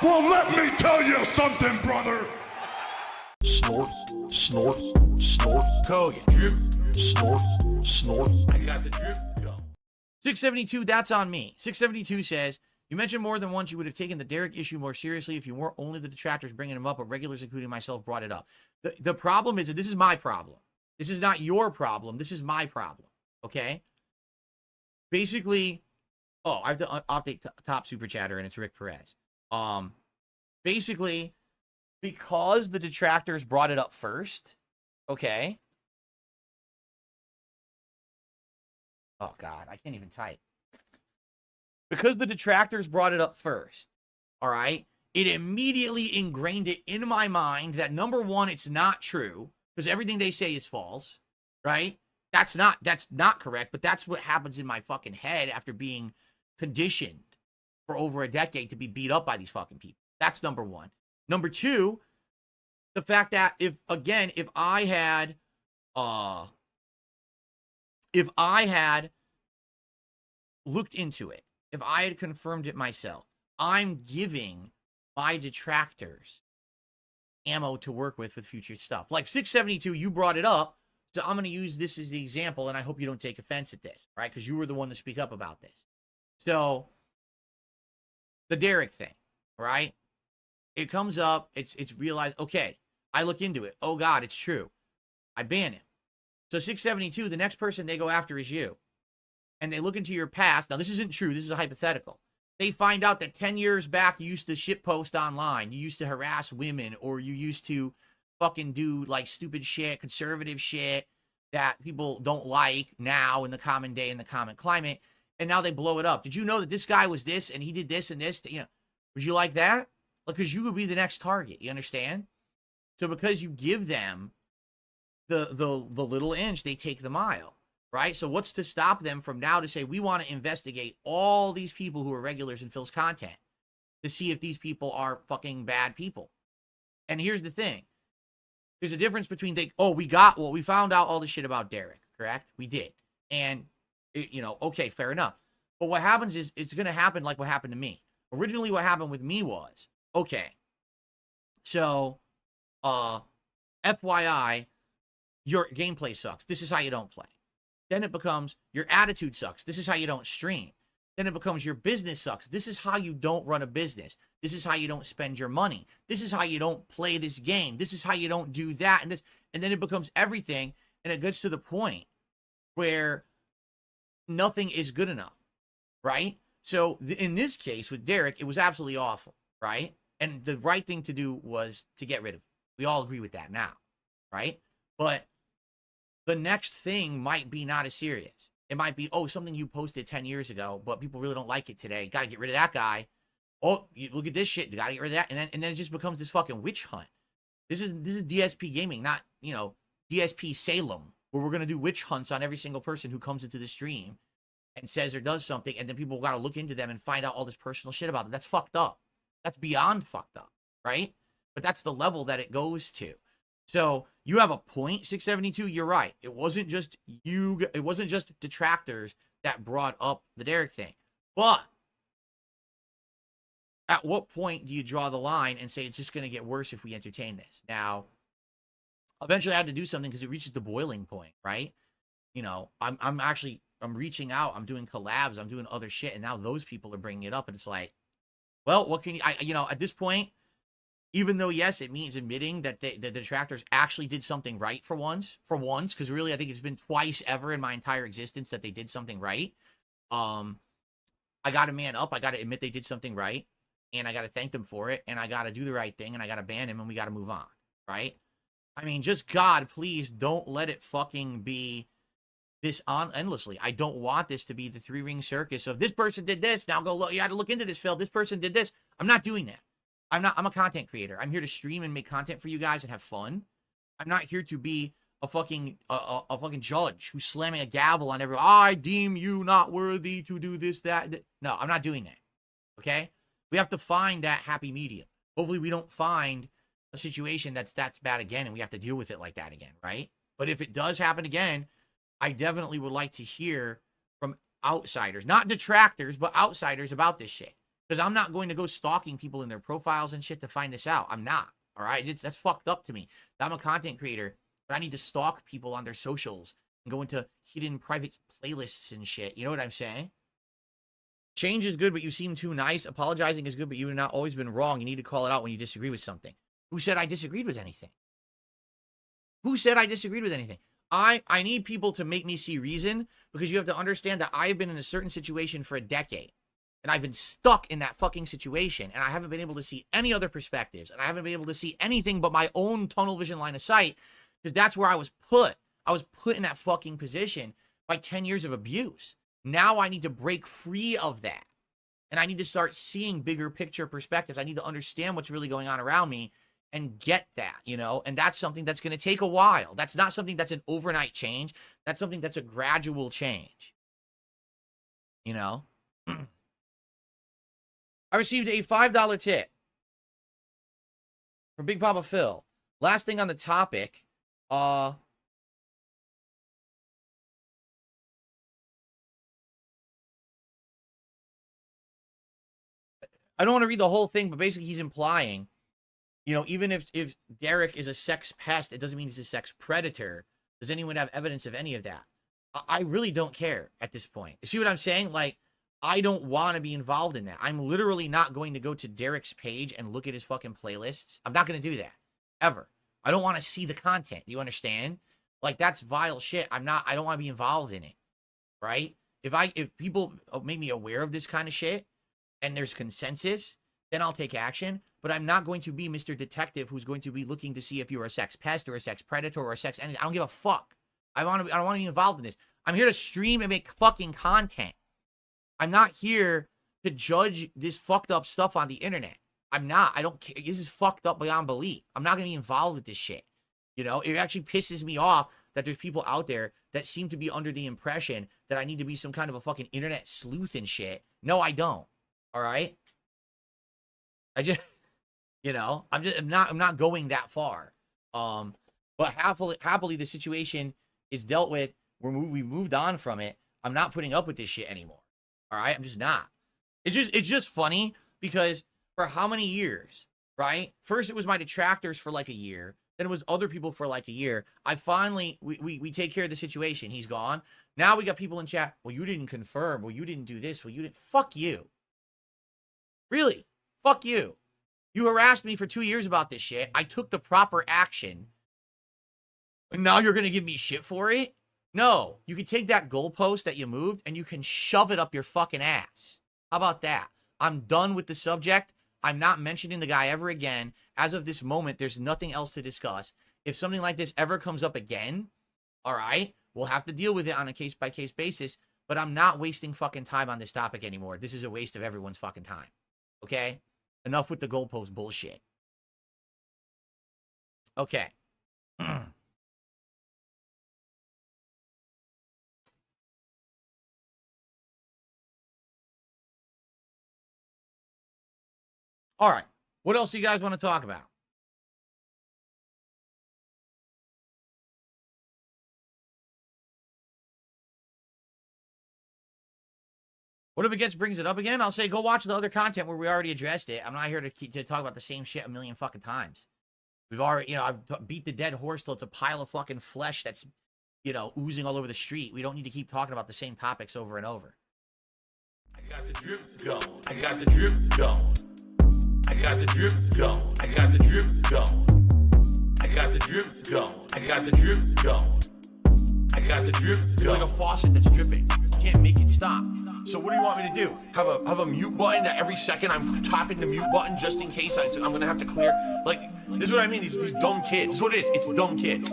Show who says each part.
Speaker 1: Well, let me tell you something, brother.
Speaker 2: Snort, snort, snort.
Speaker 3: Kogan. Drip.
Speaker 2: Snort, snort.
Speaker 3: I got the drip. Go. 672, that's on me. 672 says, you mentioned more than once you would have taken the Derich issue more seriously if you weren't only the detractors bringing him up, but regulars, including myself, brought it up. The problem is that this is my problem. This is not your problem. This is my problem. Okay? Basically, oh, I have to update top super chatter, and it's Rick Perez. Basically, because the detractors brought it up first, okay? Oh, God, I can't even type. Because the detractors brought it up first, all right, it immediately ingrained it in my mind that, number one, it's not true, because everything they say is false, right? That's not correct, but that's what happens in my fucking head after being conditioned for over a decade to be beat up by these fucking people. That's number one. Number two, the fact that if I had looked into it, if I had confirmed it myself, I'm giving my detractors ammo to work with future stuff. Like 672, you brought it up, so I'm going to use this as the example, and I hope you don't take offense at this, right? Because you were the one to speak up about this. So, the Derich thing, right? It comes up, it's realized, okay, I look into it. Oh, God, it's true. I ban him. So 672, the next person they go after is you. And they look into your past. Now, this isn't true. This is a hypothetical. They find out that 10 years back, you used to shitpost online. You used to harass women, or you used to fucking do, like, stupid shit, conservative shit that people don't like now in the common day, in the common climate. And now they blow it up. Did you know that this guy was this, and he did this and this? You know, would you like that? Because you would be the next target. You understand? So because you give them the little inch, they take the mile. Right? So what's to stop them from now to say, we want to investigate all these people who are regulars in Phil's content to see if these people are fucking bad people? And here's the thing. There's a difference between we found out all this shit about Derich, correct? We did. And, okay, fair enough. But what happens is it's going to happen like what happened to me. Originally, what happened with me was, okay, so, FYI, your gameplay sucks. This is how you don't play. Then it becomes, your attitude sucks. This is how you don't stream. Then it becomes, your business sucks. This is how you don't run a business. This is how you don't spend your money. This is how you don't play this game. This is how you don't do that. And then it becomes everything. And it gets to the point where nothing is good enough, right? So in this case with Derich, it was absolutely awful, right? And the right thing to do was to get rid of him. We all agree with that now, right? But the next thing might be not as serious. It might be, something you posted 10 years ago, but people really don't like it today. Got to get rid of that guy. Oh, you look at this shit. You got to get rid of that. And then it just becomes this fucking witch hunt. This is DSP gaming, not, DSP Salem, where we're going to do witch hunts on every single person who comes into the stream and says or does something. And then people got to look into them and find out all this personal shit about them. That's fucked up. That's beyond fucked up, right? But that's the level that it goes to. So you have a point, 672. You're right. It wasn't just you. It wasn't just detractors that brought up the Derich thing. But at what point do you draw the line and say it's just going to get worse if we entertain this? Now, eventually I had to do something because it reaches the boiling point, right? I'm reaching out. I'm doing collabs. I'm doing other shit. And now those people are bringing it up. And it's like, well, what can you, at this point, even though, yes, it means admitting that the detractors actually did something right for once, because really I think it's been twice ever in my entire existence that they did something right. I got to man up. I got to admit they did something right, and I got to thank them for it, and I got to do the right thing, and I got to ban him, and we got to move on, right? I mean, just God, please don't let it fucking be this on endlessly. I don't want this to be the three-ring circus of this person did this. Now go look. You got to look into this, Phil. This person did this. I'm not doing that. I'm a content creator. I'm here to stream and make content for you guys and have fun. I'm not here to be a fucking judge who's slamming a gavel on everyone. I deem you not worthy to do this, that. No, I'm not doing that. Okay? We have to find that happy medium. Hopefully we don't find a situation that's bad again and we have to deal with it like that again, right? But if it does happen again, I definitely would like to hear from outsiders, not detractors, but outsiders about this shit. Because I'm not going to go stalking people in their profiles and shit to find this out. I'm not. All right? That's fucked up to me. I'm a content creator, but I need to stalk people on their socials and go into hidden private playlists and shit. You know what I'm saying? Change is good, but you seem too nice. Apologizing is good, but you have not always been wrong. You need to call it out when you disagree with something. Who said I disagreed with anything? Who said I disagreed with anything? I need people to make me see reason, because you have to understand that I've been in a certain situation for a decade. And I've been stuck in that fucking situation. And I haven't been able to see any other perspectives. And I haven't been able to see anything but my own tunnel vision line of sight. Because that's where I was put. I was put in that fucking position by 10 years of abuse. Now I need to break free of that. And I need to start seeing bigger picture perspectives. I need to understand what's really going on around me and get that, you know? And that's something that's going to take a while. That's not something that's an overnight change. That's something that's a gradual change. You know? I received a $5 tip from Big Papa Phil. Last thing on the topic, I don't want to read the whole thing, but basically he's implying, you know, even if Derich is a sex pest, it doesn't mean he's a sex predator. Does anyone have evidence of any of that? I really don't care at this point. You see what I'm saying? Like, I don't want to be involved in that. I'm literally not going to go to Derich's page and look at his fucking playlists. I'm not going to do that. Ever. I don't want to see the content. Do you understand? Like, that's vile shit. I don't want to be involved in it. Right? If people make me aware of this kind of shit and there's consensus, then I'll take action. But I'm not going to be Mr. Detective who's going to be looking to see if you're a sex pest or a sex predator or a sex anything. I don't give a fuck. I don't want to be involved in this. I'm here to stream and make fucking content. I'm not here to judge this fucked up stuff on the internet. I'm not. I don't care. This is fucked up beyond belief. I'm not going to be involved with this shit. You know, it actually pisses me off that there's people out there that seem to be under the impression that I need to be some kind of a fucking internet sleuth and shit. No, I don't. All right? I just, you know, I'm not going that far. But happily the situation is dealt with. We've moved on from it. I'm not putting up with this shit anymore. All right, I'm just not. It's just funny because for how many years, right? First it was my detractors for like a year, then it was other people for like a year. I finally we take care of the situation. He's gone. Now we got people in chat. Well, you didn't confirm. Well, you didn't do this. Well, you didn't. Fuck you. Really? Fuck you. You harassed me for 2 years about this shit. I took the proper action. And now you're gonna give me shit for it? No, you can take that goalpost that you moved and you can shove it up your fucking ass. How about that? I'm done with the subject. I'm not mentioning the guy ever again. As of this moment, there's nothing else to discuss. If something like this ever comes up again, all right, we'll have to deal with it on a case-by-case basis, but I'm not wasting fucking time on this topic anymore. This is a waste of everyone's fucking time, okay? Enough with the goalpost bullshit. Okay. All right. What else do you guys want to talk about? What if it brings it up again? I'll say go watch the other content where we already addressed it. I'm not here to talk about the same shit a million fucking times. We've already, you know, I've beat the dead horse till it's a pile of fucking flesh that's, you know, oozing all over the street. We don't need to keep talking about the same topics over and over.
Speaker 1: I got the drip going. I got the drip going. I got the drip going. I got the drip going. I got the drip going. I got the drip going. I got the drip going.
Speaker 3: It's like a faucet that's dripping. You can't make it stop.
Speaker 1: So what do you want me to do? Have a mute button that every second I'm tapping the mute button just in case I'm gonna have to clear? Like, this is what I mean. These dumb kids. This is what it is. It's dumb kids.